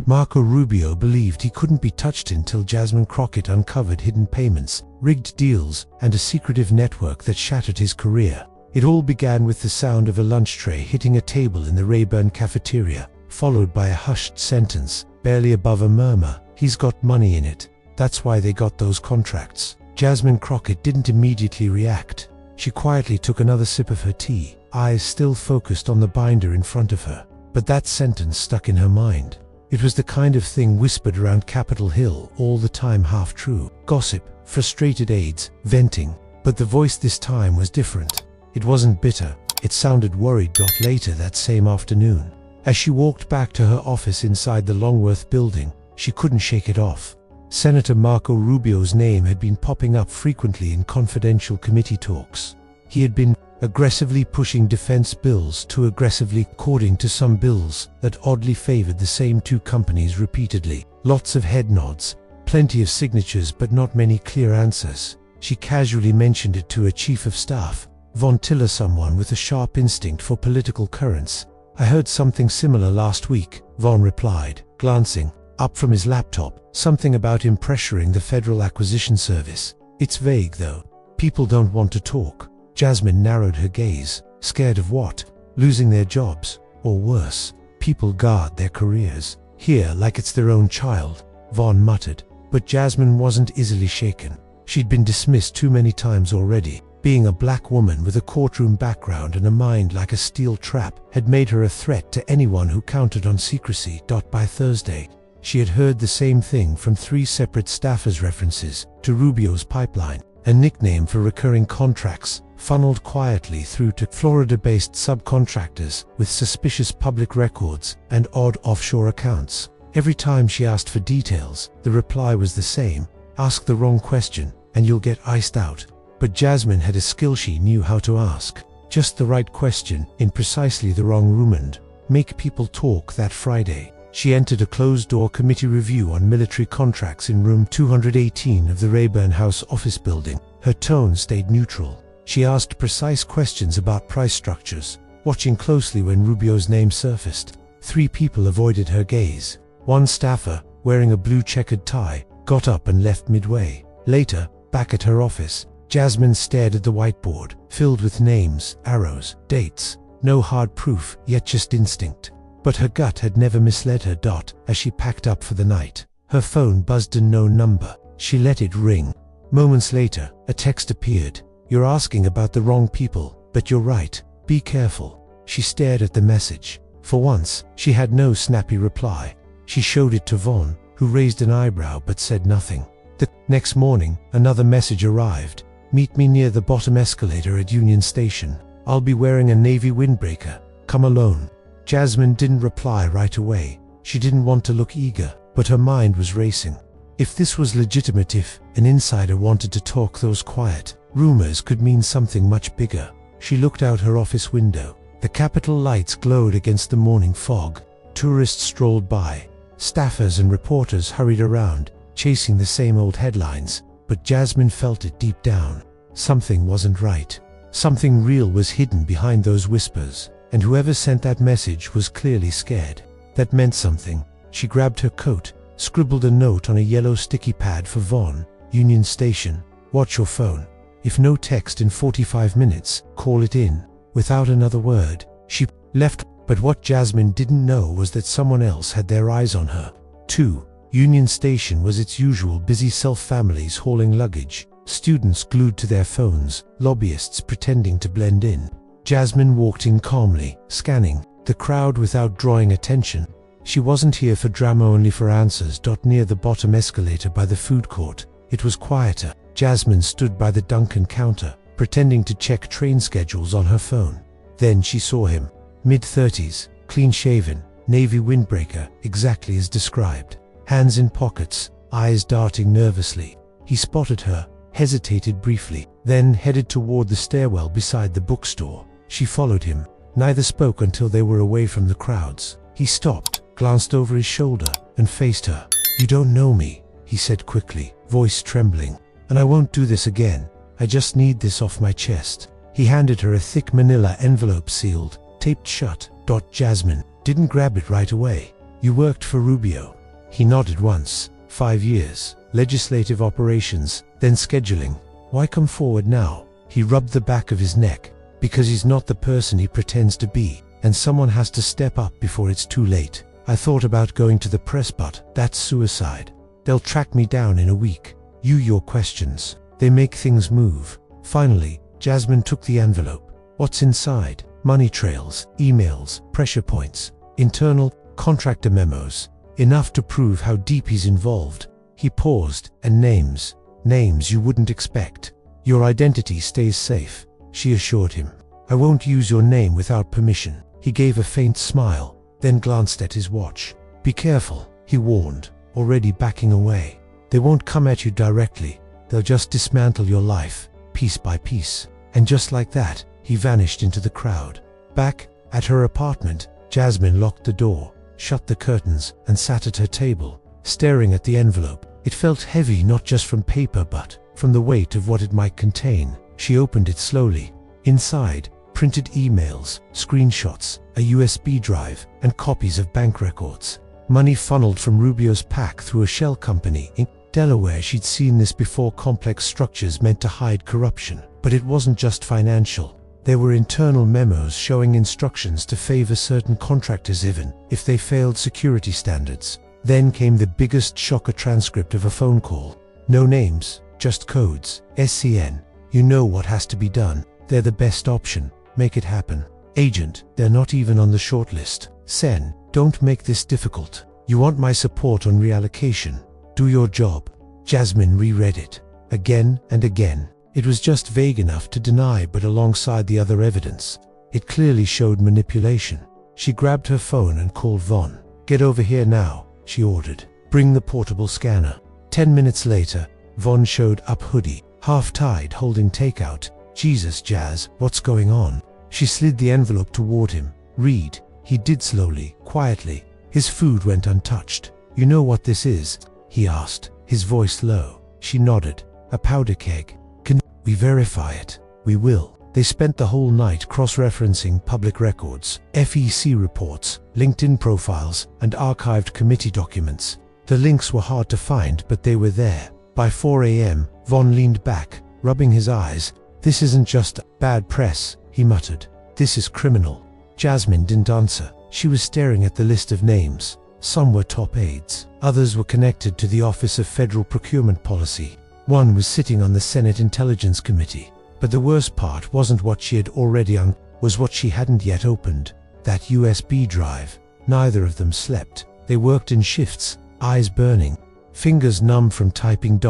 Marco Rubio believed he couldn't be touched until Jasmine Crockett uncovered hidden payments, rigged deals, and a secretive network that shattered his career. It all began with the sound of a lunch tray hitting a table in the Rayburn cafeteria, followed by a hushed sentence, barely above a murmur, "He's got money in it. That's why they got those contracts." Jasmine Crockett didn't immediately react. She quietly took another sip of her tea, eyes still focused on the binder in front of her. But that sentence stuck in her mind. It was the kind of thing whispered around Capitol Hill all the time, half true. Gossip, frustrated aides, venting. But the voice this time was different. It wasn't bitter. It sounded worried. Later that same afternoon, as she walked back to her office inside the Longworth building, she couldn't shake it off. Senator Marco Rubio's name had been popping up frequently in confidential committee talks. He had been aggressively pushing defense bills, too aggressively, according to some bills that oddly favored the same two companies repeatedly. Lots of head nods, plenty of signatures, but not many clear answers. She casually mentioned it to her chief of staff, Von Tiller, someone with a sharp instinct for political currents. "I heard something similar last week," Von replied, glancing up from his laptop. "Something about him pressuring the Federal Acquisition Service. It's vague though. People don't want to talk." Jasmine narrowed her gaze. Scared of what? Losing their jobs? Or worse, people guard their careers here like it's their own child, Von muttered. But Jasmine wasn't easily shaken. She'd been dismissed too many times already. Being a black woman with a courtroom background and a mind like a steel trap had made her a threat to anyone who counted on secrecy. By Thursday, she had heard the same thing from 3 separate staffers. References to Rubio's pipeline, a nickname for recurring contracts funneled quietly through to Florida-based subcontractors with suspicious public records and odd offshore accounts. Every time she asked for details, the reply was the same: "Ask the wrong question and you'll get iced out." But Jasmine had a skill: she knew how to ask just the right question in precisely the wrong room and make people talk. That Friday, she entered a closed-door committee review on military contracts in room 218 of the Rayburn House office building. Her tone stayed neutral. She asked precise questions about price structures, watching closely when Rubio's name surfaced. 3 people avoided her gaze. One staffer, wearing a blue checkered tie, got up and left midway. Later, back at her office, Jasmine stared at the whiteboard, filled with names, arrows, dates. No hard proof, yet just instinct. But her gut had never misled her. As she packed up for the night, her phone buzzed. A known number. She let it ring. Moments later, a text appeared. "You're asking about the wrong people, but you're right. Be careful." She stared at the message. For once, she had no snappy reply. She showed it to Von, who raised an eyebrow but said nothing. The next morning, another message arrived. "Meet me near the bottom escalator at Union Station. I'll be wearing a navy windbreaker. Come alone." Jasmine didn't reply right away. She didn't want to look eager, but her mind was racing. If this was legitimate, if an insider wanted to talk, those quiet rumors could mean something much bigger. She looked out her office window. The Capitol lights glowed against the morning fog. Tourists strolled by. Staffers and reporters hurried around, chasing the same old headlines. But Jasmine felt it deep down. Something wasn't right. Something real was hidden behind those whispers, and whoever sent that message was clearly scared. That meant something. She grabbed her coat, scribbled a note on a yellow sticky pad for Von. "Union Station. Watch your phone. If no text in 45 minutes, call it in." Without another word, she left. But what Jasmine didn't know was that someone else had their eyes on her, too. Union Station was its usual busy self, families hauling luggage, students glued to their phones, lobbyists pretending to blend in. Jasmine walked in calmly, scanning the crowd without drawing attention. She wasn't here for drama, only for answers. Near the bottom escalator by the food court, it was quieter. Jasmine stood by the Dunkin' counter, pretending to check train schedules on her phone. Then she saw him. Mid-30s, clean-shaven, navy windbreaker, exactly as described. Hands in pockets, eyes darting nervously. He spotted her, hesitated briefly, then headed toward the stairwell beside the bookstore. She followed him. Neither spoke until they were away from the crowds. He stopped, glanced over his shoulder, and faced her. "You don't know me," he said quickly, voice trembling. "And I won't do this again. I just need this off my chest." He handed her a thick manila envelope, sealed, taped shut. Jasmine didn't grab it right away. You worked for Rubio. He nodded once. 5 years. Legislative operations, then scheduling. Why come forward now? He rubbed the back of his neck. Because he's not the person he pretends to be, and someone has to step up before it's too late. I thought about going to the press, but that's suicide. They'll track me down in a week. Your questions. They make things move. Finally, Jasmine took the envelope. What's inside? Money trails, emails, pressure points, internal contractor memos. Enough to prove how deep he's involved. He paused, and names. Names you wouldn't expect. Your identity stays safe, she assured him. I won't use your name without permission. He gave a faint smile, then glanced at his watch. Be careful, he warned, already backing away. They won't come at you directly. They'll just dismantle your life, piece by piece. And just like that, he vanished into the crowd. Back at her apartment, Jasmine locked the door, shut the curtains, and sat at her table, staring at the envelope. It felt heavy not just from paper but from the weight of what it might contain. She opened it slowly. Inside, printed emails, screenshots, a USB drive, and copies of bank records. Money funneled from Rubio's PAC through a shell company in Delaware. She'd seen this before, complex structures meant to hide corruption. But it wasn't just financial. There were internal memos showing instructions to favor certain contractors even if they failed security standards. Then came the biggest shock, a transcript of a phone call. No names, just codes. SCN. You know what has to be done. They're the best option. Make it happen. Agent, they're not even on the shortlist. Sen, don't make this difficult. You want my support on reallocation. Do your job. Jasmine reread it. Again and again. It was just vague enough to deny, but alongside the other evidence, it clearly showed manipulation. She grabbed her phone and called Vaughn. Get over here now, she ordered. Bring the portable scanner. 10 minutes later, Vaughn showed up, hoodie, half-tied, holding takeout. Jesus, Jazz, what's going on? She slid the envelope toward him. Read. He did slowly, quietly. His food went untouched. You know what this is? He asked, his voice low. She nodded. A powder keg. Can we verify it? We will. They spent the whole night cross-referencing public records, FEC reports, LinkedIn profiles, and archived committee documents. The links were hard to find, but they were there. By 4 a.m., Vaughn leaned back, rubbing his eyes. This isn't just bad press, he muttered. This is criminal. Jasmine didn't answer. She was staring at the list of names. Some were top aides. Others were connected to the Office of Federal Procurement Policy. One was sitting on the Senate Intelligence Committee. But the worst part wasn't what she had already was what she hadn't yet opened. That USB drive. Neither of them slept. They worked in shifts, eyes burning, fingers numb from typing.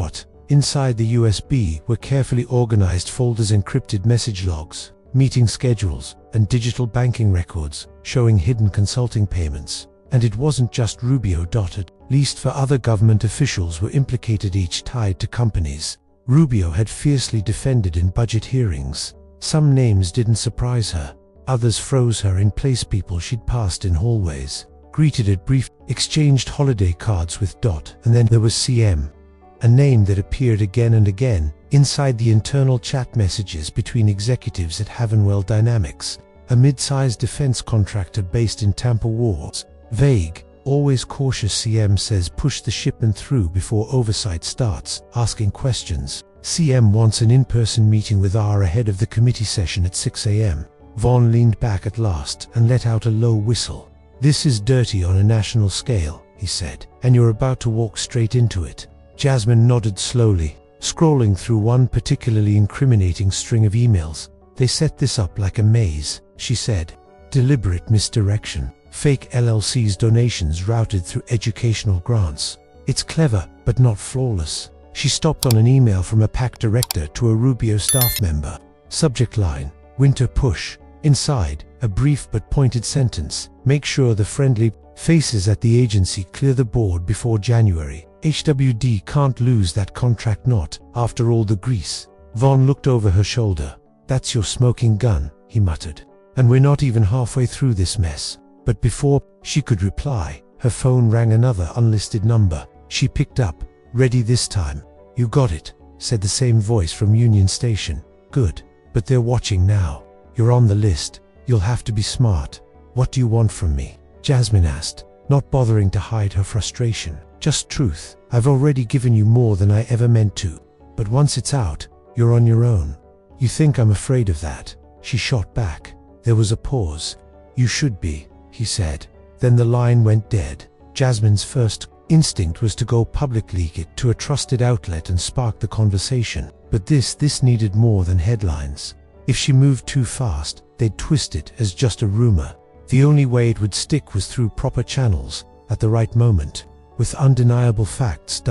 Inside the USB were carefully organized folders, encrypted message logs, meeting schedules, and digital banking records showing hidden consulting payments. And it wasn't just Rubio. At least for other government officials were implicated, each tied to companies Rubio had fiercely defended in budget hearings. Some names didn't surprise her. Others froze her in place. People she'd passed in hallways, greeted at brief, exchanged holiday cards with. And then there was CM, a name that appeared again and again inside the internal chat messages between executives at Havenwell Dynamics, a mid-sized defense contractor based in Tampa. Wars. Vague, always cautious. CM says push the shipment through before oversight starts asking questions. CM wants an in-person meeting with R ahead of the committee session at 6 a.m. Vaughn leaned back at last and let out a low whistle. This is dirty on a national scale, he said, and you're about to walk straight into it. Jasmine nodded slowly, scrolling through one particularly incriminating string of emails. They set this up like a maze, she said. Deliberate misdirection. Fake LLCs, donations routed through educational grants. It's clever, but not flawless. She stopped on an email from a PAC director to a Rubio staff member. Subject line, winter push. Inside, a brief but pointed sentence. Make sure the friendly faces at the agency clear the board before January. HWD can't lose that contract, not after all the grease. Vaughn looked over her shoulder. That's your smoking gun, he muttered. And we're not even halfway through this mess. But before she could reply, her phone rang. Another unlisted number. She picked up. Ready this time. You got it, said the same voice from Union Station. Good. But they're watching now. You're on the list. You'll have to be smart. What do you want from me? Jasmine asked. not bothering to hide her frustration. Just truth. I've already given you more than I ever meant to. But once it's out, you're on your own. You think I'm afraid of that? She shot back. There was a pause. You should be, he said. Then the line went dead. Jasmine's first instinct was to go public leak it to a trusted outlet and spark the conversation. But this needed more than headlines. If she moved too fast, they'd twist it as just a rumor. The only way it would stick was through proper channels, at the right moment, with undeniable facts.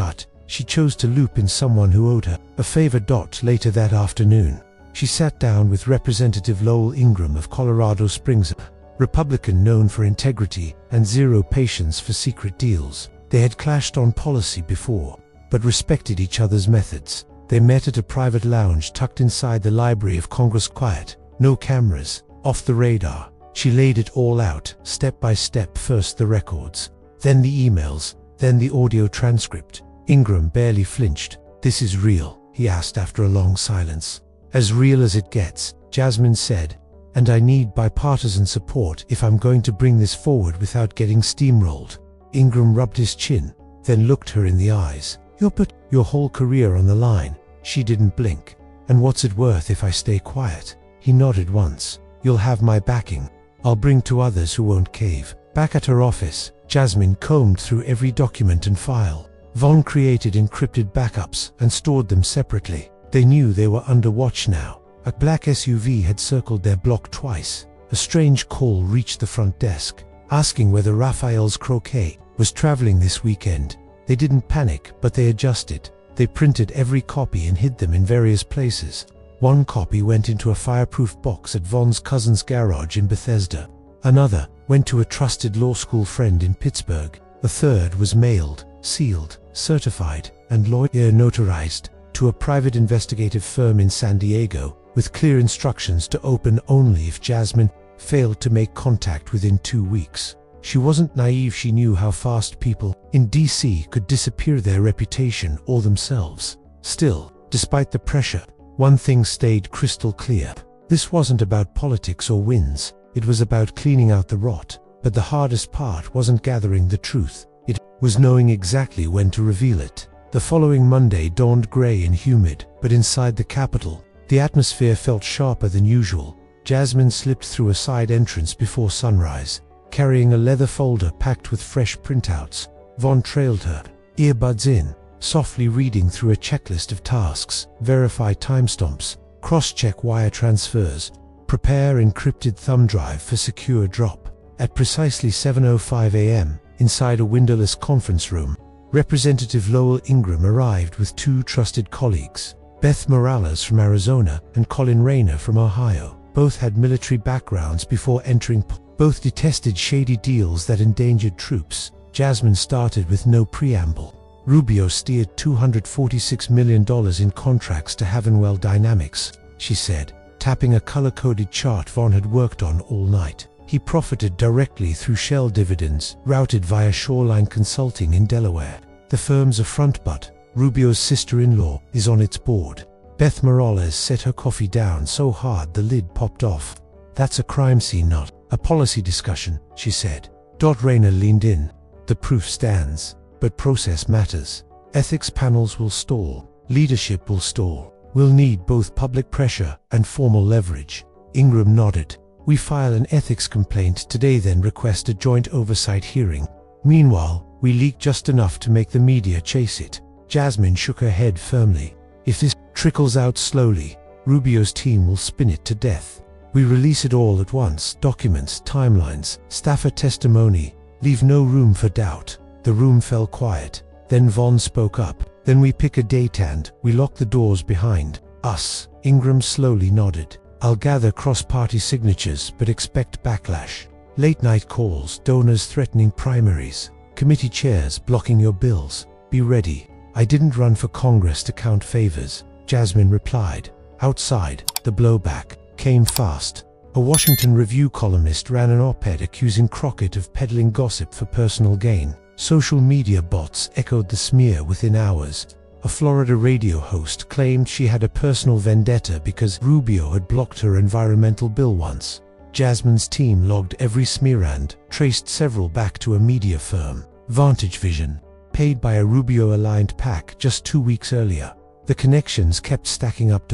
She chose to loop in someone who owed her a favor. Later that afternoon, she sat down with Representative Lowell Ingram of Colorado Springs, a Republican known for integrity and zero patience for secret deals. They had clashed on policy before, but respected each other's methods. They met at a private lounge tucked inside the Library of Congress. Quiet, no cameras, off the radar. She laid it all out, step by step. First the records, then the emails, then the audio transcript. Ingram barely flinched. This is real, he asked after a long silence. As real as it gets, Jasmine said, and I need bipartisan support if I'm going to bring this forward without getting steamrolled. Ingram rubbed his chin, then looked her in the eyes. You'll put your whole career on the line. She didn't blink. And what's it worth if I stay quiet? He nodded once. You'll have my backing. I'll bring to others who won't cave. Back at her office, Jasmine combed through every document and file. Vaughn created encrypted backups and stored them separately. They knew they were under watch now. A black SUV had circled their block twice. A strange call reached the front desk, asking whether Raphael's croquet was traveling this weekend. They didn't panic, but they adjusted. They printed every copy and hid them in various places. One copy went into a fireproof box at Vaughn's cousin's garage in Bethesda. Another went to a trusted law school friend in Pittsburgh. A third was mailed, sealed, certified, and lawyer notarized to a private investigative firm in San Diego, with clear instructions to open only if Jasmine failed to make contact within 2 weeks. She wasn't naive. She knew how fast people in DC could disappear, their reputation or themselves. Still, despite the pressure, one thing stayed crystal clear. This wasn't about politics or wins. It was about cleaning out the rot. But the hardest part wasn't gathering the truth. It was knowing exactly when to reveal it. The following Monday dawned gray and humid, but inside the Capitol, the atmosphere felt sharper than usual. Jasmine slipped through a side entrance before sunrise, carrying a leather folder packed with fresh printouts. Vaughn trailed her, earbuds in, softly reading through a checklist of tasks: verify timestamps, cross-check wire transfers, prepare encrypted thumb drive for secure drop. At precisely 7:05 a.m., inside a windowless conference room, Representative Lowell Ingram arrived with two trusted colleagues, Beth Morales from Arizona and Colin Rayner from Ohio. Both had military backgrounds before entering. Both detested shady deals that endangered troops. Jasmine started with no preamble. Rubio steered $246 million in contracts to Havenwell Dynamics, she said, tapping a color-coded chart Vaughn had worked on all night. He profited directly through Shell dividends, routed via Shoreline Consulting in Delaware. The firm's a front, but Rubio's sister-in-law is on its board. Beth Morales set her coffee down so hard the lid popped off. That's a crime scene, not a policy discussion, she said. Rayner leaned in. The proof stands, but process matters. Ethics panels will stall. Leadership will stall. We'll need both public pressure and formal leverage. Ingram nodded. We file an ethics complaint today, then request a joint oversight hearing. Meanwhile, we leak just enough to make the media chase it. Jasmine shook her head firmly. If this trickles out slowly, Rubio's team will spin it to death. We release it all at once: documents, timelines, staffer testimony. Leave no room for doubt. The room fell quiet. Then Vaughn spoke up. Then we pick a date and we lock the doors behind us. Ingram slowly nodded. I'll gather cross-party signatures, but expect backlash. Late-night calls, donors threatening primaries, committee chairs blocking your bills. Be ready. I didn't run for Congress to count favors, Jasmine replied. Outside, the blowback came fast. A Washington Review columnist ran an op-ed accusing Crockett of peddling gossip for personal gain. Social media bots echoed the smear within hours. A Florida radio host claimed she had a personal vendetta because Rubio had blocked her environmental bill once. Jasmine's team logged every smear and traced several back to a media firm, Vantage Vision, paid by a Rubio-aligned PAC just 2 weeks earlier. The connections kept stacking up.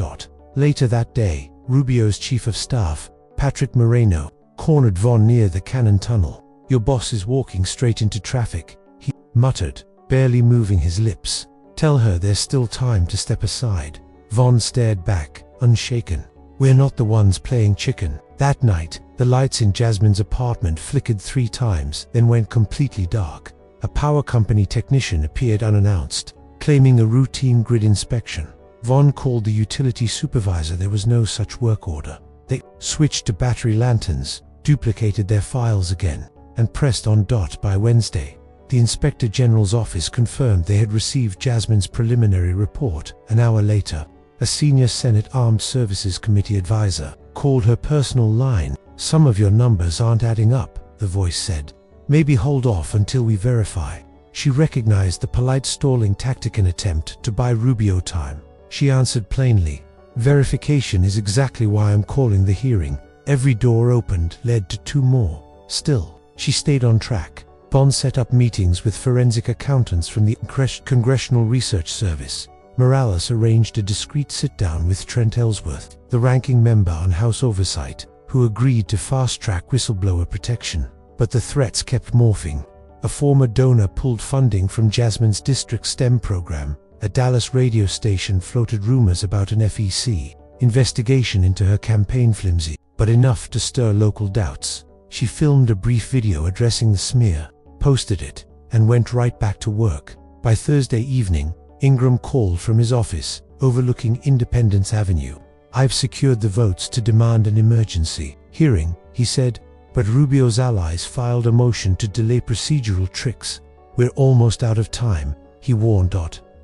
Later that day, Rubio's chief of staff, Patrick Moreno, cornered Von near the Cannon Tunnel. "Your boss is walking straight into traffic," he muttered, barely moving his lips. "Tell her there's still time to step aside." Von stared back, unshaken. "We're not the ones playing chicken." That night, the lights in Jasmine's apartment flickered 3 times, then went completely dark. A power company technician appeared unannounced, claiming a routine grid inspection. Von called the utility supervisor. There was no such work order. They switched to battery lanterns, duplicated their files again, and pressed on. By Wednesday, the Inspector General's office confirmed they had received Jasmine's preliminary report. An hour later, a senior Senate Armed Services Committee advisor called her personal line. "Some of your numbers aren't adding up," the voice said. "Maybe hold off until we verify." She recognized the polite stalling tactic, an attempt to buy Rubio time. She answered plainly, "Verification is exactly why I'm calling the hearing." Every door opened led to 2 more. Still, she stayed on track. Bond set up meetings with forensic accountants from the Congressional Research Service. Morales arranged a discreet sit-down with Trent Ellsworth, the ranking member on House Oversight, who agreed to fast-track whistleblower protection. But the threats kept morphing. A former donor pulled funding from Jasmine's district STEM program. A Dallas radio station floated rumors about an FEC investigation into her campaign. Flimsy, but enough to stir local doubts. She filmed a brief video addressing the smear, posted it, and went right back to work. By Thursday evening, Ingram called from his office, overlooking Independence Avenue. "I've secured the votes to demand an emergency hearing," he said, but Rubio's allies filed a motion to delay. "Procedural tricks. We're almost out of time," he warned.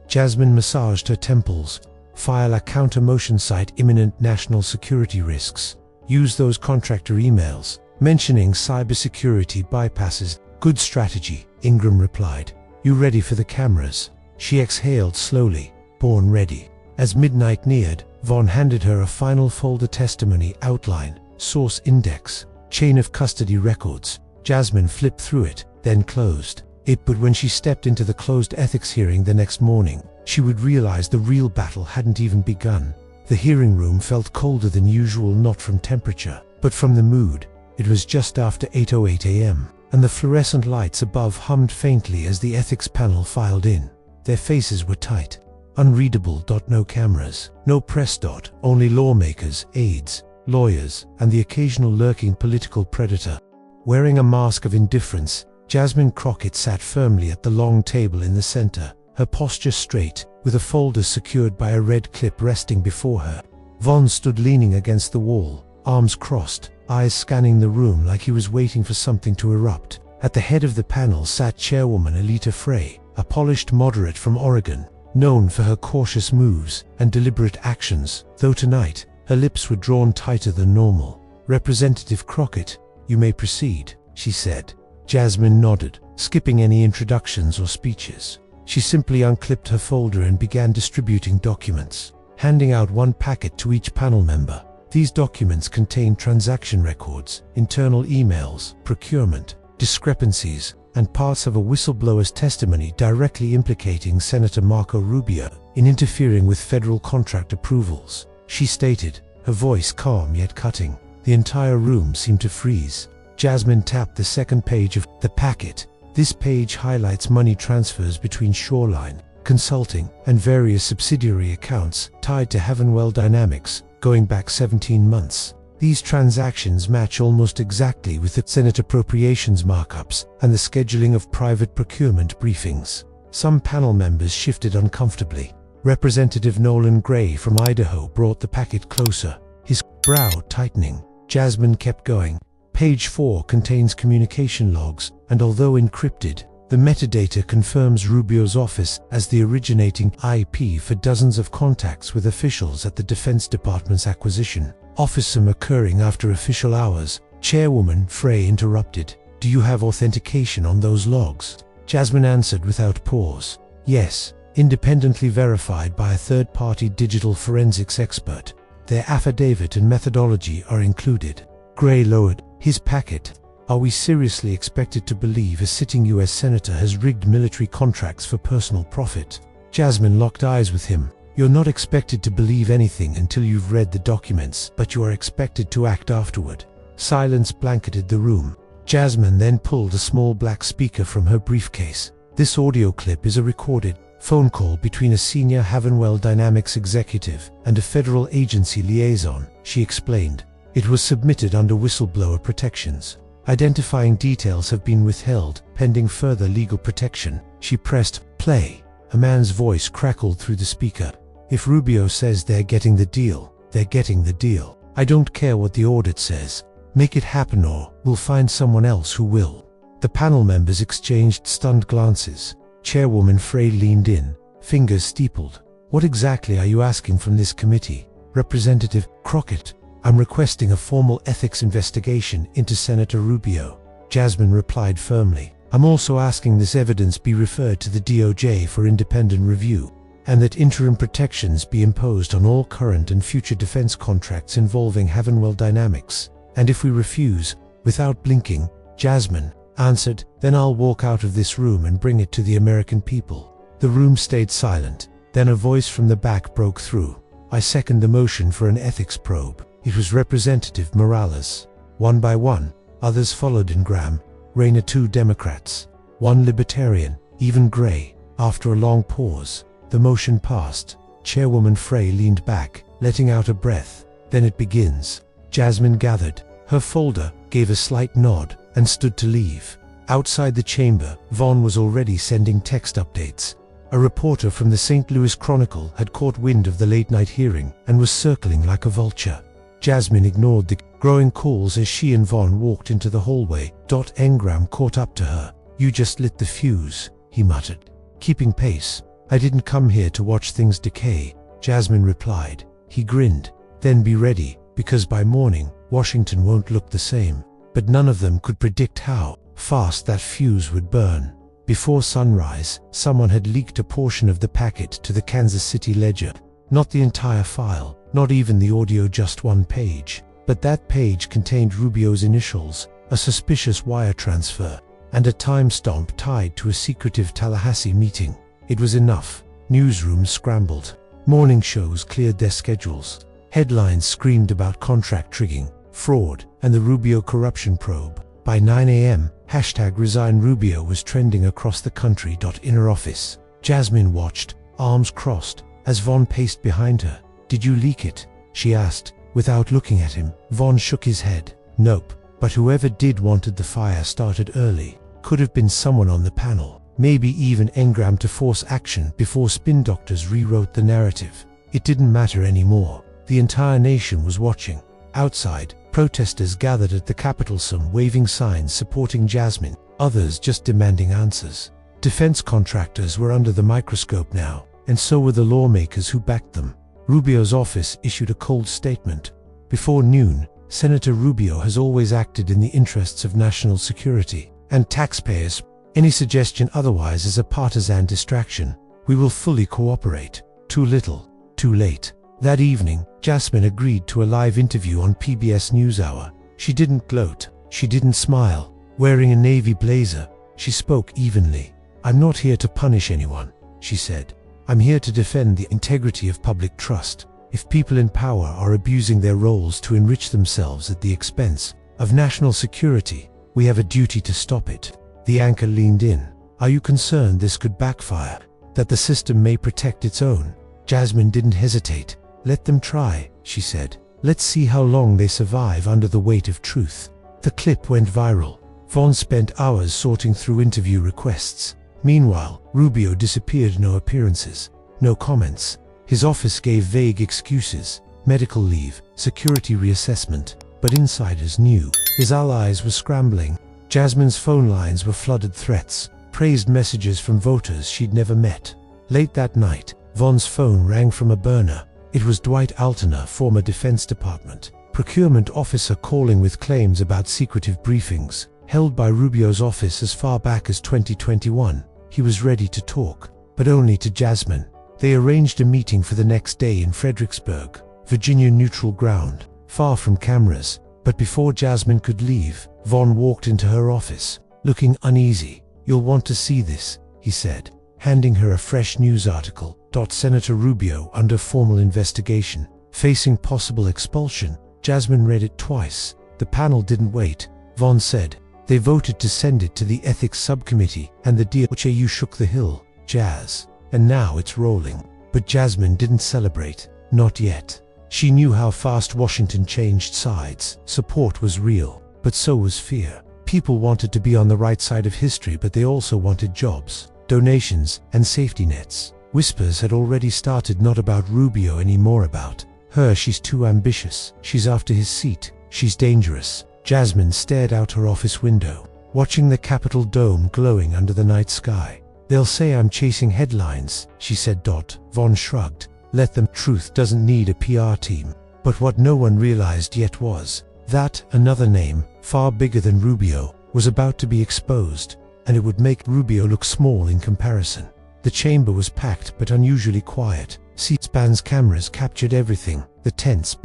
Jasmine massaged her temples. "File a counter-motion, cite imminent national security risks. Use those contractor emails, mentioning cybersecurity bypasses." "Good strategy," Ingram replied. "You ready for the cameras?" She exhaled slowly, born ready. As midnight neared, Von handed her a final folder: testimony outline, source index, chain of custody records. Jasmine flipped through it, then closed it. But when she stepped into the closed ethics hearing the next morning, she would realize the real battle hadn't even begun. The hearing room felt colder than usual, not from temperature, but from the mood. It was just after 8:08 a.m., and the fluorescent lights above hummed faintly as the ethics panel filed in. Their faces were tight, unreadable. No cameras, no press. Only lawmakers, aides, lawyers, and the occasional lurking political predator. Wearing a mask of indifference, Jasmine Crockett sat firmly at the long table in the center, her posture straight, with a folder secured by a red clip resting before her. Von stood leaning against the wall, arms crossed, eyes scanning the room like he was waiting for something to erupt. At the head of the panel sat Chairwoman Alita Frey, a polished moderate from Oregon, known for her cautious moves and deliberate actions, though tonight, her lips were drawn tighter than normal. "Representative Crockett, you may proceed," she said. Jasmine nodded, skipping any introductions or speeches. She simply unclipped her folder and began distributing documents, handing out 1 packet to each panel member. These documents contained transaction records, internal emails, procurement, discrepancies, and parts of a whistleblower's testimony directly implicating Senator Marco Rubio in interfering with federal contract approvals. She stated, her voice calm yet cutting. The entire room seemed to freeze. Jasmine tapped the second page of the packet. This page highlights money transfers between Shoreline Consulting and various subsidiary accounts tied to Heavenwell Dynamics, going back 17 months. These transactions match almost exactly with the Senate appropriations markups and the scheduling of private procurement briefings. Some panel members shifted uncomfortably. Representative Nolan Gray from Idaho brought the packet closer, his brow tightening. Jasmine kept going. Page 4 contains communication logs, and although encrypted, the metadata confirms Rubio's office as the originating IP for dozens of contacts with officials at the Defense Department's acquisition. Officer occurring after official hours. Chairwoman Frey interrupted. "Do you have authentication on those logs?" Jasmine answered without pause. "Yes, independently verified by a third-party digital forensics expert. Their affidavit and methodology are included." Gray lowered his packet. Are we seriously expected to believe a sitting US senator has rigged military contracts for personal profit? Jasmine locked eyes with him. You're not expected to believe anything until you've read the documents, but you are expected to act afterward. Silence blanketed the room. Jasmine then pulled a small black speaker from her briefcase. This audio clip is a recorded phone call between a senior Havenwell Dynamics executive and a federal agency liaison, she explained. It was submitted under whistleblower protections. Identifying details have been withheld, pending further legal protection. She pressed play. A man's voice crackled through the speaker. If Rubio says they're getting the deal, they're getting the deal. I don't care what the audit says. Make it happen or we'll find someone else who will. The panel members exchanged stunned glances. Chairwoman Frey leaned in, fingers steepled. What exactly are you asking from this committee? Representative Crockett, I'm requesting a formal ethics investigation into Senator Rubio. Jasmine replied firmly. I'm also asking this evidence be referred to the DOJ for independent review, and that interim protections be imposed on all current and future defense contracts involving Havenwell Dynamics. And if we refuse, without blinking, Jasmine answered, then I'll walk out of this room and bring it to the American people. The room stayed silent. Then a voice from the back broke through. I second the motion for an ethics probe. It was Representative Morales. One by one, others followed in Graham, Rayner, 2 Democrats, 1 Libertarian, even Gray. After a long pause, the motion passed. Chairwoman Frey leaned back, letting out a breath. Then it begins. Jasmine gathered her folder, gave a slight nod, and stood to leave. Outside the chamber, Vaughn was already sending text updates. A reporter from the St. Louis Chronicle had caught wind of the late-night hearing and was circling like a vulture. Jasmine ignored the growing calls as she and Vaughn walked into the hallway. Engram caught up to her. You just lit the fuse, he muttered, keeping pace. I didn't come here to watch things decay, Jasmine replied. He grinned. Then be ready, because by morning, Washington won't look the same. But none of them could predict how fast that fuse would burn. Before sunrise, someone had leaked a portion of the packet to the Kansas City Ledger. Not the entire file, not even the audio, just one page. But that page contained Rubio's initials, a suspicious wire transfer, and a timestamp tied to a secretive Tallahassee meeting. It was enough. Newsrooms scrambled. Morning shows cleared their schedules. Headlines screamed about contract trigging, fraud, and the Rubio corruption probe. By 9 a.m., #ResignRubio was trending across the country. Inner office. Jasmine watched, arms crossed, as Vaughn paced behind her. Did you leak it? She asked, without looking at him. Vaughn shook his head. Nope, but whoever did wanted the fire started early. Could have been someone on the panel, maybe even Engram, to force action before spin doctors rewrote the narrative. It didn't matter anymore. The entire nation was watching. Outside, protesters gathered at the Capitol, some waving signs supporting Jasmine, others just demanding answers. Defense contractors were under the microscope now, and so were the lawmakers who backed them. Rubio's office issued a cold statement. Before noon, Senator Rubio has always acted in the interests of national security and taxpayers. Any suggestion otherwise is a partisan distraction. We will fully cooperate. Too little, too late. That evening, Jasmine agreed to a live interview on PBS NewsHour. She didn't gloat. She didn't smile. Wearing a navy blazer, she spoke evenly. I'm not here to punish anyone, she said. I'm here to defend the integrity of public trust. If people in power are abusing their roles to enrich themselves at the expense of national security, we have a duty to stop it. The anchor leaned in. Are you concerned this could backfire? That the system may protect its own? Jasmine didn't hesitate. Let them try, she said. Let's see how long they survive under the weight of truth. The clip went viral. Vaughn spent hours sorting through interview requests. Meanwhile, Rubio disappeared. No appearances, no comments. His office gave vague excuses, medical leave, security reassessment. But insiders knew his allies were scrambling. Jasmine's phone lines were flooded. Threats, praised messages from voters she'd never met. Late that night, Vaughn's phone rang from a burner. It was Dwight Altiner, former Defense Department procurement officer, calling with claims about secretive briefings held by Rubio's office as far back as 2021. He was ready to talk, but only to Jasmine. They arranged a meeting for the next day in Fredericksburg, Virginia, neutral ground, far from cameras, But before Jasmine could leave, Vaughn walked into her office, looking uneasy. "You'll want to see this," he said, handing her a fresh news article. Senator Rubio under formal investigation, facing possible expulsion. Jasmine read it twice. The panel didn't wait. Vaughn said, "They voted to send it to the ethics subcommittee, and the dear you shook the hill, Jazz. And now it's rolling." But Jasmine didn't celebrate. Not yet. She knew how fast Washington changed sides. Support was real, but so was fear. People wanted to be on the right side of history, but they also wanted jobs, donations, and safety nets. Whispers had already started, not about Rubio anymore, about her. "She's too ambitious. She's after his seat. She's dangerous." Jasmine stared out her office window, watching the Capitol dome glowing under the night sky. "They'll say I'm chasing headlines," she said. Vaughn shrugged. "Let them. Truth doesn't need a PR team." But what no one realized yet was that another name, far bigger than Rubio, was about to be exposed, and it would make Rubio look small in comparison. The chamber was packed but unusually quiet. C-SPAN's cameras captured everything, the tense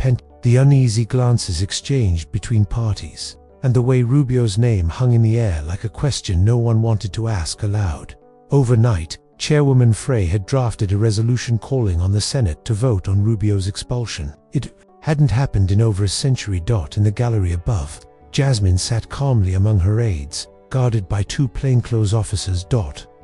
the uneasy glances exchanged between parties, and the way Rubio's name hung in the air like a question no one wanted to ask aloud. Overnight, Chairwoman Frey had drafted a resolution calling on the Senate to vote on Rubio's expulsion. It hadn't happened in over a century. In the gallery above, Jasmine sat calmly among her aides, guarded by two plainclothes officers.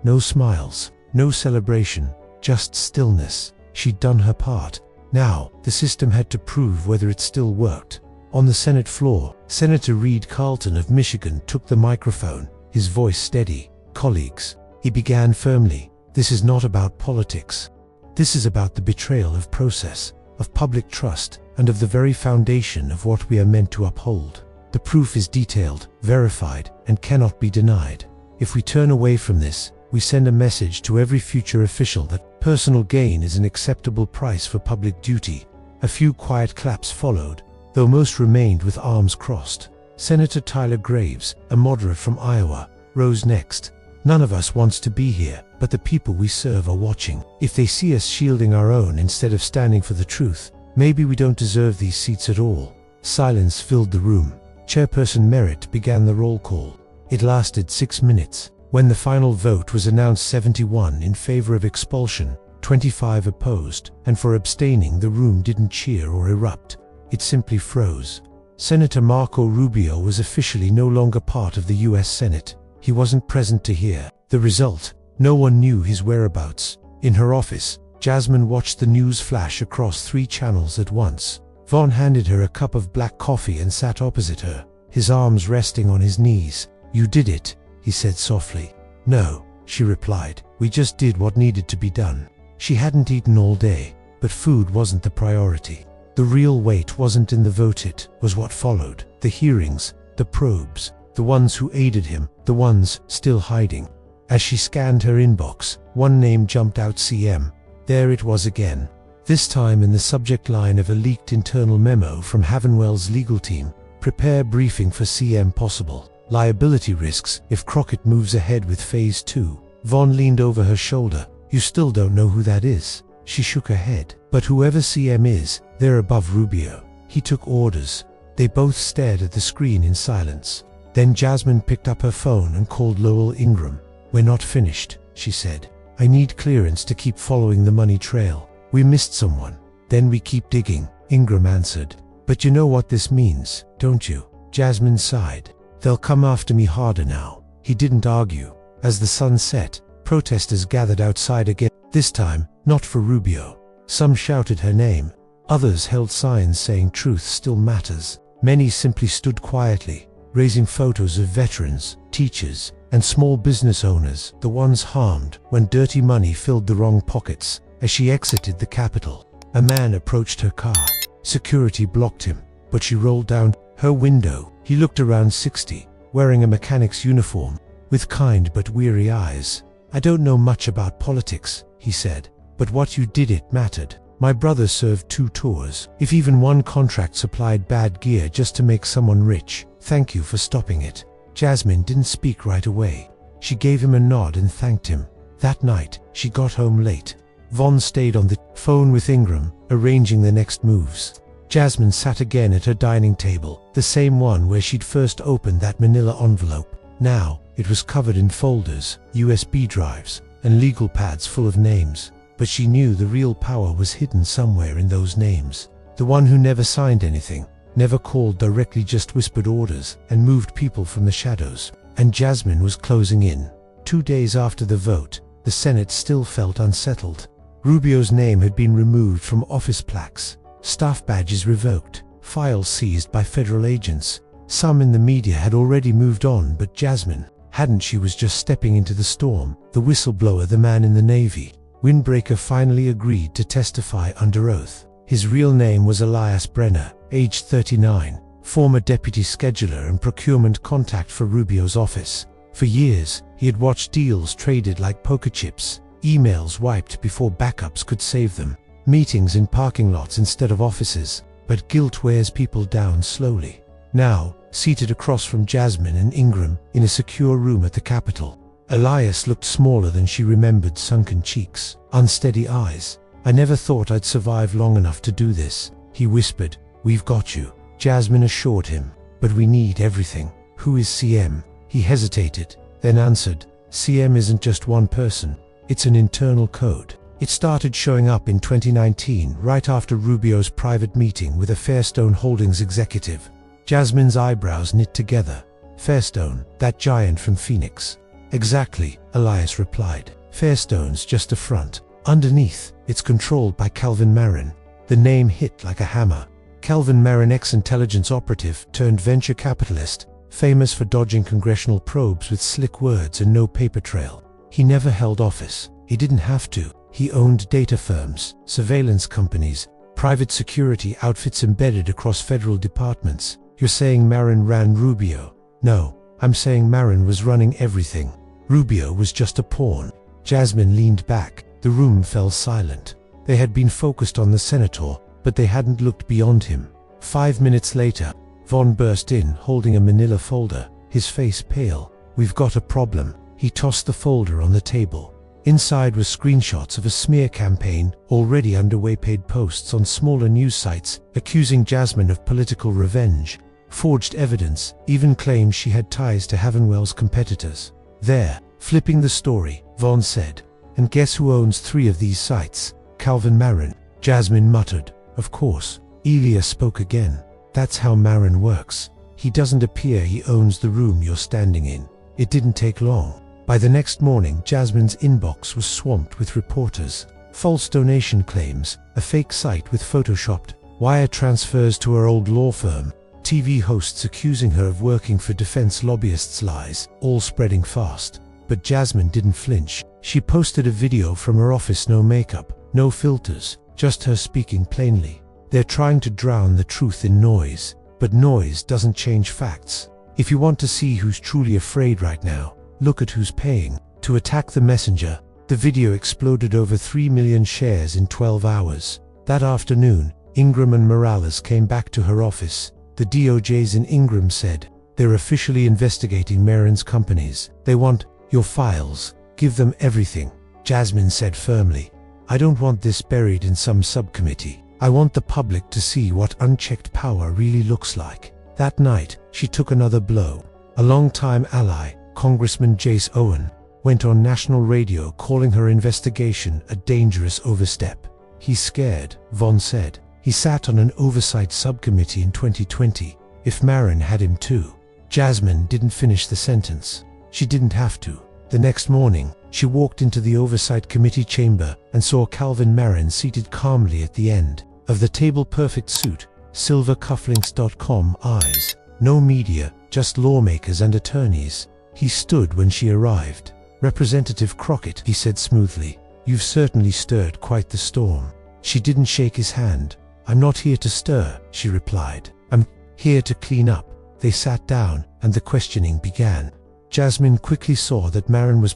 No smiles, no celebration, just stillness. She'd done her part. Now, the system had to prove whether it still worked. On the Senate floor, Senator Reed Carlton of Michigan took the microphone, his voice steady. "Colleagues," he began firmly, "this is not about politics. This is about the betrayal of process, of public trust, and of the very foundation of what we are meant to uphold. The proof is detailed, verified, and cannot be denied. If we turn away from this, we send a message to every future official that personal gain is an acceptable price for public duty." A few quiet claps followed, though most remained with arms crossed. Senator Tyler Graves, a moderate from Iowa, rose next. "None of us wants to be here, but the people we serve are watching. If they see us shielding our own instead of standing for the truth, maybe we don't deserve these seats at all." Silence filled the room. Chairperson Merritt began the roll call. It lasted 6 minutes. When the final vote was announced, 71 in favor of expulsion, 25 opposed, and for abstaining, the room didn't cheer or erupt. It simply froze. Senator Marco Rubio was officially no longer part of the U.S. Senate. He wasn't present to hear the result. No one knew his whereabouts. In her office, Jasmine watched the news flash across 3 channels at once. Vaughn handed her a cup of black coffee and sat opposite her, his arms resting on his knees. "You did it," he said softly. "No," she replied. "We just did what needed to be done." She hadn't eaten all day, but food wasn't the priority. The real weight wasn't in the vote, it was what followed. The hearings, the probes, the ones who aided him, the ones still hiding. As she scanned her inbox, one name jumped out: CM. There it was again. This time in the subject line of a leaked internal memo from Havenwell's legal team. "Prepare briefing for CM possible liability risks if Crockett moves ahead with Phase 2. Vaughn leaned over her shoulder. "You still don't know who that is?" She shook her head. "But whoever CM is, they're above Rubio. He took orders." They both stared at the screen in silence. Then Jasmine picked up her phone and called Lowell Ingram. "We're not finished," she said. "I need clearance to keep following the money trail. We missed someone." "Then we keep digging," Ingram answered. "But you know what this means, don't you?" Jasmine sighed. "They'll come after me harder now." He didn't argue. As the sun set, protesters gathered outside again, this time not for Rubio. Some shouted her name. Others held signs saying truth still matters. Many simply stood quietly, raising photos of veterans, teachers, and small business owners, the ones harmed when dirty money filled the wrong pockets. As she exited the Capitol, a man approached her car. Security blocked him, but she rolled down her window. He looked around 60, wearing a mechanic's uniform, with kind but weary eyes. "I don't know much about politics," he said, "but what you did, it mattered. My brother served 2 tours. If even one contract supplied bad gear just to make someone rich, thank you for stopping it." Jasmine didn't speak right away. She gave him a nod and thanked him. That night, she got home late. Vaughn stayed on the phone with Ingram, arranging the next moves. Jasmine sat again at her dining table, the same one where she'd first opened that manila envelope. Now, it was covered in folders, USB drives, and legal pads full of names. But she knew the real power was hidden somewhere in those names. The one who never signed anything, never called directly, just whispered orders and moved people from the shadows. And Jasmine was closing in. 2 days after the vote, the Senate still felt unsettled. Rubio's name had been removed from office plaques, staff badges revoked, files seized by federal agents. Some in the media had already moved on, but Jasmine hadn't. She was just stepping into the storm. The whistleblower, the man in the Navy, windbreaker, finally agreed to testify under oath. His real name was Elias Brenner, aged 39, former deputy scheduler and procurement contact for Rubio's office. For years, he had watched deals traded like poker chips, emails wiped before backups could save them, meetings in parking lots instead of offices. But guilt wears people down slowly. Now, seated across from Jasmine and Ingram in a secure room at the Capitol, Elias looked smaller than she remembered, sunken cheeks, unsteady eyes. "I never thought I'd survive long enough to do this," he whispered. "We've got you," Jasmine assured him. "But we need everything." "Who is CM?" He hesitated, then answered, "CM isn't just one person. It's an internal code. It started showing up in 2019, right after Rubio's private meeting with a Fairstone Holdings executive." Jasmine's eyebrows knit together. "Fairstone, that giant from Phoenix." "Exactly," Elias replied. "Fairstone's just a front. Underneath, it's controlled by Calvin Marin." The name hit like a hammer. Calvin Marin, ex-intelligence operative turned venture capitalist, famous for dodging congressional probes with slick words and no paper trail. He never held office. He didn't have to. He owned data firms, surveillance companies, private security outfits embedded across federal departments. "You're saying Marin ran Rubio?" "No, I'm saying Marin was running everything. Rubio was just a pawn." Jasmine leaned back. The room fell silent. They had been focused on the senator, but they hadn't looked beyond him. 5 minutes later, Vaughn burst in, holding a manila folder, his face pale. "We've got a problem." He tossed the folder on the table. Inside were screenshots of a smear campaign already underway, paid posts on smaller news sites accusing Jasmine of political revenge, forged evidence, even claims she had ties to Havenwell's competitors. "There, flipping the story," Vaughn said. "And guess who owns 3 of these sites? Calvin Marin." Jasmine muttered. "Of course." Elia spoke again. "That's how Marin works. He doesn't appear, he owns the room you're standing in." It didn't take long. By the next morning, Jasmine's inbox was swamped with reporters. False donation claims, a fake site with photoshopped wire transfers to her old law firm, TV hosts accusing her of working for defense lobbyists, lies, all spreading fast. But Jasmine didn't flinch. She posted a video from her office, no makeup, no filters, just her speaking plainly. "They're trying to drown the truth in noise, but noise doesn't change facts. If you want to see who's truly afraid right now, look at who's paying to attack the messenger." The video exploded over 3 million shares in 12 hours. That afternoon, Ingram and Morales came back to her office. The DOJ's in Ingram said, "They're officially investigating Marin's companies. They want your files. Give them everything." Jasmine said firmly, "I don't want this buried in some subcommittee. I want the public to see what unchecked power really looks like." That night, she took another blow. A longtime ally, Congressman Jace Owen, went on national radio calling her investigation a dangerous overstep. "He's scared," Vaughn said. "He sat on an oversight subcommittee in 2020. If Marin had him too." Jasmine didn't finish the sentence. She didn't have to. The next morning, she walked into the oversight committee chamber and saw Calvin Marin seated calmly at the end of the table, perfect suit, silver cufflinks.com eyes. No media, just lawmakers and attorneys. He stood when she arrived. "Representative Crockett," he said smoothly, "you've certainly stirred quite the storm." She didn't shake his hand. "I'm not here to stir," she replied. "I'm here to clean up." They sat down, and the questioning began. Jasmine quickly saw that Marin was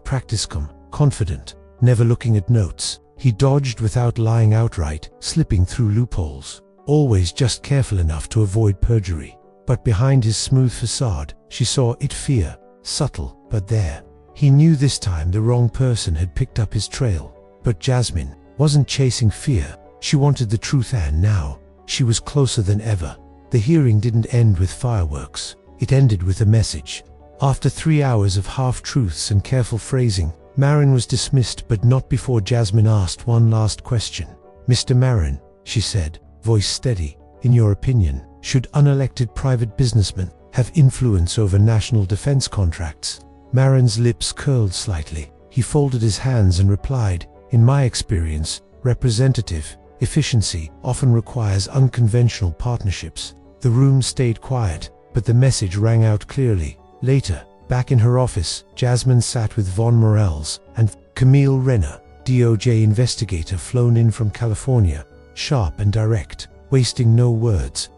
confident, never looking at notes. He dodged without lying outright, slipping through loopholes, always just careful enough to avoid perjury. But behind his smooth facade, she saw fear, subtle, but there. He knew this time the wrong person had picked up his trail. But Jasmine wasn't chasing fear. She wanted the truth, and now She was closer than ever. The hearing didn't end with fireworks. It ended with a message. After 3 hours of half-truths and careful phrasing, Marin was dismissed, but not before Jasmine asked one last question. "Mr. Marin," she said, voice steady, "in your opinion, should unelected private businessmen have influence over national defense contracts?" Marin's lips curled slightly. He folded his hands and replied, "In my experience, representative efficiency often requires unconventional partnerships." The room stayed quiet, but the message rang out clearly. Later, back in her office, Jasmine sat with Von Morales and Camille Renner, DOJ investigator flown in from California, sharp and direct, wasting no words.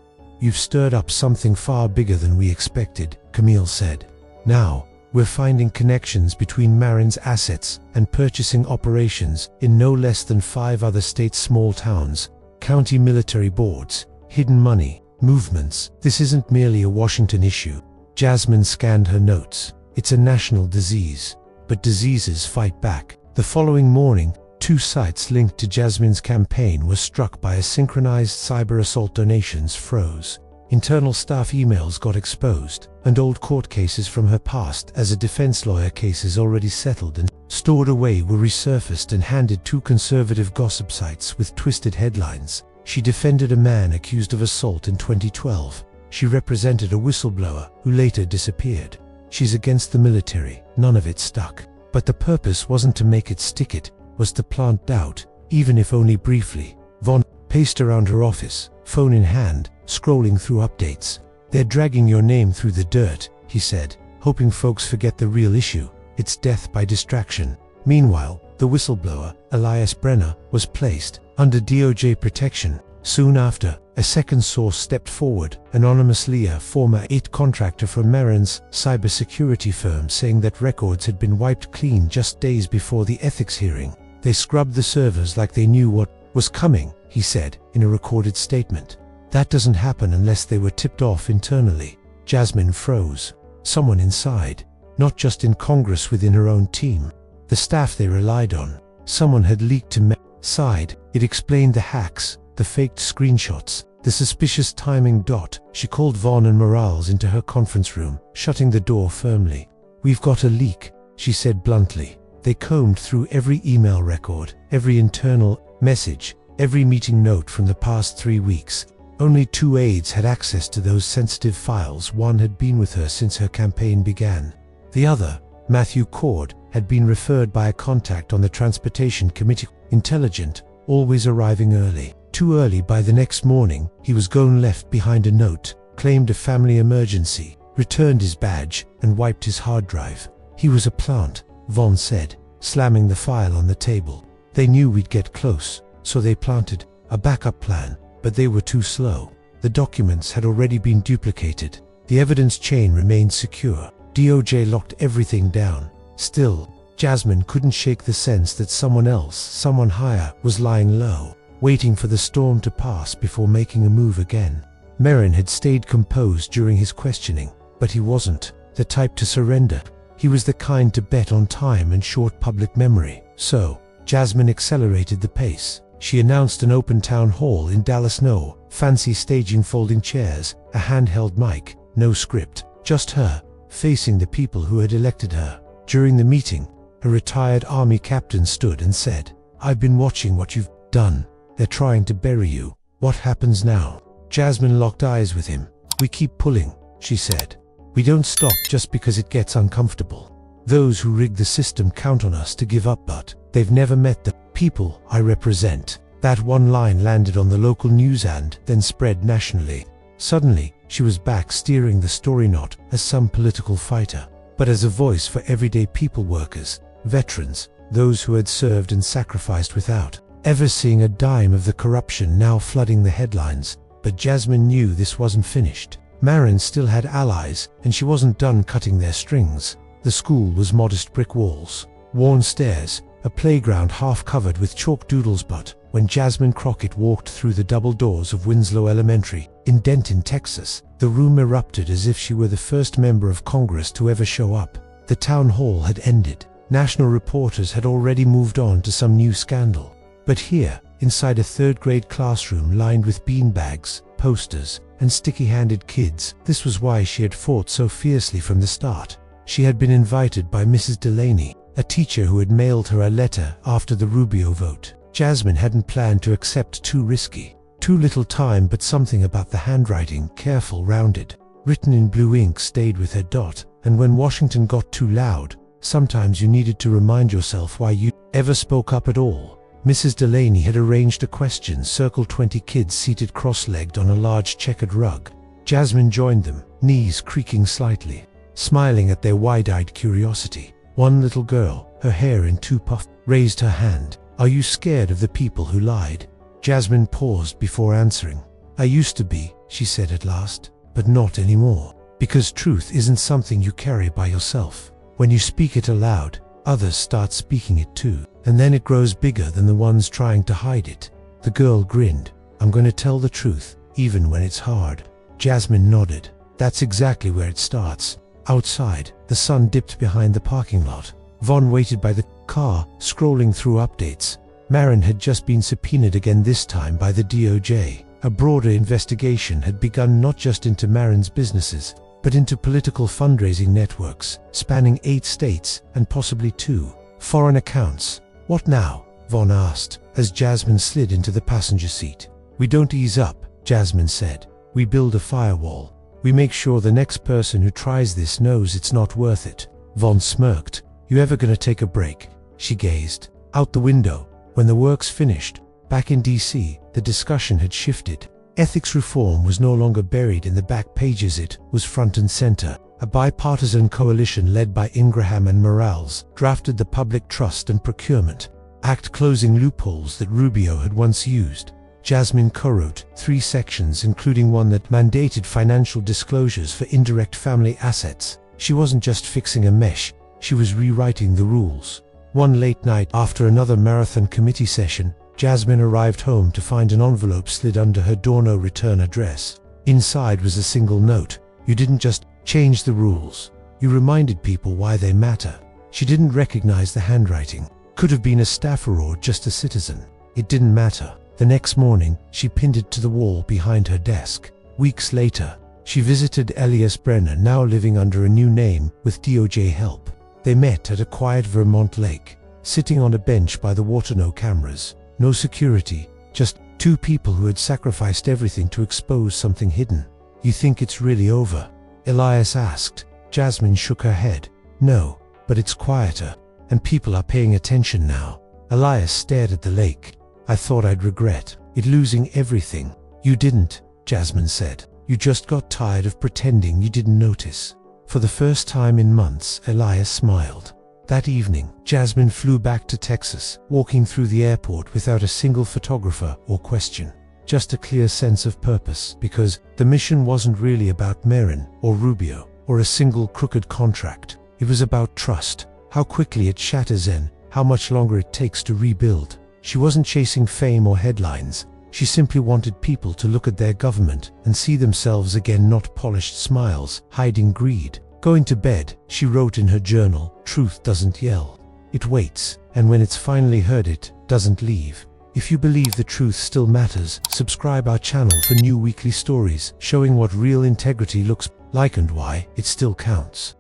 "You've stirred up something far bigger than we expected," Camille said. "Now, we're finding connections between Marin's assets and purchasing operations in no less than 5 other states' small towns, county military boards, hidden money, movements. This isn't merely a Washington issue." Jasmine scanned her notes. "It's a national disease, but diseases fight back." The following morning, 2 sites linked to Jasmine's campaign were struck by a synchronized cyber assault. Donations froze. Internal staff emails got exposed, and old court cases from her past as a defense lawyer, cases already settled and stored away, were resurfaced and handed to conservative gossip sites with twisted headlines. She defended a man accused of assault in 2012. She represented a whistleblower who later disappeared. She's against the military. None of it stuck. But the purpose wasn't to make it stick, it was to plant doubt, even if only briefly. Von paced around her office, phone in hand, scrolling through updates. "They're dragging your name through the dirt," he said, hoping folks forget the real issue. It's death by distraction. Meanwhile, the whistleblower, Elias Brenner, was placed under DOJ protection. Soon after, a second source stepped forward, anonymously, a former IT contractor from Marin's cybersecurity firm, saying that records had been wiped clean just days before the ethics hearing. "They scrubbed the servers like they knew what was coming," he said in a recorded statement. "That doesn't happen unless they were tipped off internally." Jasmine froze. Someone inside, not just in Congress, within her own team, the staff they relied on. Someone had leaked to Marin's side. It explained the hacks, the faked screenshots, the suspicious timing. She called Von and Morales into her conference room, shutting the door firmly. "We've got a leak," she said bluntly. They combed through every email record, every internal message, every meeting note from the past 3 weeks. Only 2 aides had access to those sensitive files. One had been with her since her campaign began. The other, Matthew Cord, had been referred by a contact on the Transportation Committee. Intelligent, always arriving early. Too early by the next morning, he was gone, left behind a note, claimed a family emergency, returned his badge, and wiped his hard drive. "He was a plant," Von said, slamming the file on the table. "They knew we'd get close, so they planted a backup plan, but they were too slow. The documents had already been duplicated. The evidence chain remained secure. DOJ locked everything down. Still, Jasmine couldn't shake the sense that someone else, someone higher, was lying low, waiting for the storm to pass before making a move again. Marin had stayed composed during his questioning, but he wasn't the type to surrender. He was the kind to bet on time and short public memory. So, Jasmine accelerated the pace. She announced an open town hall in Dallas. No fancy staging, folding chairs, a handheld mic, no script, just her, facing the people who had elected her. During the meeting, a retired army captain stood and said, "I've been watching what you've done. They're trying to bury you. What happens now?" Jasmine locked eyes with him. "We keep pulling," she said. "We don't stop just because it gets uncomfortable. Those who rig the system count on us to give up, but they've never met the people I represent." That one line landed on the local news and then spread nationally. Suddenly, she was back, steering the story not as some political fighter, but as a voice for everyday people, workers, veterans, those who had served and sacrificed without ever seeing a dime of the corruption now flooding the headlines. But Jasmine knew this wasn't finished. Marin still had allies, and she wasn't done cutting their strings. The school was modest brick walls, worn stairs, a playground half covered with chalk doodles. But when Jasmine Crockett walked through the double doors of Winslow Elementary in Denton, Texas, the room erupted as if she were the first member of Congress to ever show up. The town hall had ended. National reporters had already moved on to some new scandal. But here, inside a third-grade classroom lined with beanbags, posters, and sticky-handed kids. This was why she had fought so fiercely from the start. She had been invited by Mrs. Delaney, a teacher who had mailed her a letter after the Rubio vote. Jasmine hadn't planned to accept too risky. Too little time, but something about the handwriting, careful, rounded, written in blue ink, stayed with her. And when Washington got too loud, sometimes you needed to remind yourself why you ever spoke up at all. Mrs. Delaney had arranged a question circle 20 kids seated cross-legged on a large checkered rug. Jasmine joined them, knees creaking slightly, smiling at their wide-eyed curiosity. One little girl, her hair in two puffs, raised her hand. "Are you scared of the people who lied?" Jasmine paused before answering. "I used to be," she said at last, "but not anymore. Because truth isn't something you carry by yourself. When you speak it aloud, others start speaking it too. And then it grows bigger than the ones trying to hide it." The girl grinned. "I'm going to tell the truth, even when it's hard." Jasmine nodded. "That's exactly where it starts." Outside, the sun dipped behind the parking lot. Vaughn waited by the car, scrolling through updates. Marin had just been subpoenaed again, this time by the DOJ. A broader investigation had begun, not just into Marin's businesses, but into political fundraising networks, spanning 8 states and possibly 2 foreign accounts. "What now?" Vaughn asked, as Jasmine slid into the passenger seat. "We don't ease up," Jasmine said. "We build a firewall. We make sure the next person who tries this knows it's not worth it." Vaughn smirked. "You ever gonna take a break?" She gazed out the window. When the work's finished, back in DC, the discussion had shifted. Ethics reform was no longer buried in the back pages, it was front and center. A bipartisan coalition led by Ingraham and Morales drafted the Public Trust and Procurement Act, closing loopholes that Rubio had once used. Jasmine co-wrote 3 sections, including one that mandated financial disclosures for indirect family assets. She wasn't just fixing a mesh, she was rewriting the rules. One late night, after another marathon committee session, Jasmine arrived home to find an envelope slid under her door, no return address. Inside was a single note. "You didn't just change the rules. You reminded people why they matter." She didn't recognize the handwriting. Could have been a staffer or just a citizen. It didn't matter. The next morning, she pinned it to the wall behind her desk. Weeks later, she visited Elias Brenner, now living under a new name, with DOJ help. They met at a quiet Vermont lake, sitting on a bench by the water. No cameras, no security, just 2 people who had sacrificed everything to expose something hidden. "You think it's really over?" Elias asked. Jasmine shook her head. "No, but it's quieter, and people are paying attention now." Elias stared at the lake. "I thought I'd regret it, losing everything." "You didn't," Jasmine said. "You just got tired of pretending you didn't notice." For the first time in months, Elias smiled. That evening, Jasmine flew back to Texas, walking through the airport without a single photographer or question. Just a clear sense of purpose, because the mission wasn't really about Marin or Rubio or a single crooked contract. It was about trust, how quickly it shatters and how much longer it takes to rebuild. She wasn't chasing fame or headlines. She simply wanted people to look at their government and see themselves again, not polished smiles, hiding greed. Going to bed, she wrote in her journal, "Truth doesn't yell. It waits, and when it's finally heard, it doesn't leave." If you believe the truth still matters, subscribe our channel for new weekly stories showing what real integrity looks like and why it still counts.